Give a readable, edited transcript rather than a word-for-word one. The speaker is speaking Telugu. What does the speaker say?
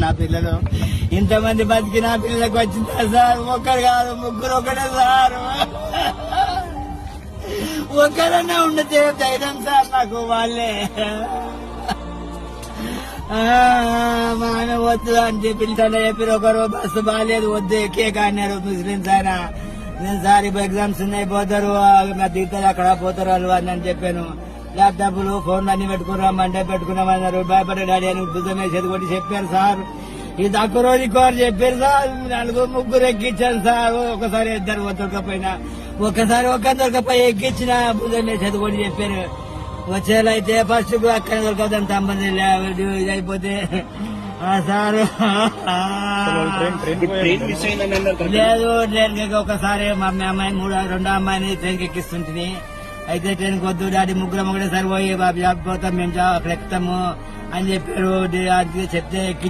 నా పిల్లలు ఇంతమంది బతికి నా పిల్లలకు వచ్చిందా సార్? ఒక్కరు కాదు, ముగ్గురు ఒకటే సార్. ఒక్కరన్నా ఉండతే ధైర్యం సార్ నాకు. వాళ్ళే మా ఆమె వద్దు అని పిల్లలు చెప్పి ఒకరు బస్సు బాగాలేదు వద్దు కేక్ అన్నారు ముస్లిమ్స్ ఆయన. నేను సార్ ఇప్పుడు ఎగ్జామ్స్ ఉన్నాయి పోతారు దిగుతారు అక్కడ పోతారు వాళ్ళు అని చెప్పాను. ల్యాప్టాప్లు ఫోన్లు అన్ని పెట్టుకున్నామంటే పెట్టుకున్నామన్నారు. భయపడే డాడీ అని భుజం వేసేది కూడా చెప్పారు సార్. ఇది తక్కువ రోజు కోరు చెప్పారు సార్. ముగ్గురు ఎక్కించాను సార్. ఒకసారి ఇద్దరు దొరకపోయినా ఒకసారి ఒక్క దొరకపోయి ఎక్కించిన భుజం వేసేది కూడా చెప్పారు. వచ్చేలా అయితే ఫస్ట్ అక్కడ దొరకదని తమ్మది అయిపోతే సార్ లేదు ట్రైన్ ఒకసారి మా అమ్మాయిని రెండో అమ్మాయిని ట్రైన్కి ఎక్కిస్తుంటుంది. అయితే ట్రైన్కి వద్దు డాడీ ముగ్గురం ఒకటేసారి పోయి జాబ్ పోతాం మేము అక్కడ ఎక్కుతాము అని చెప్పారు. చెప్తే ఎక్కి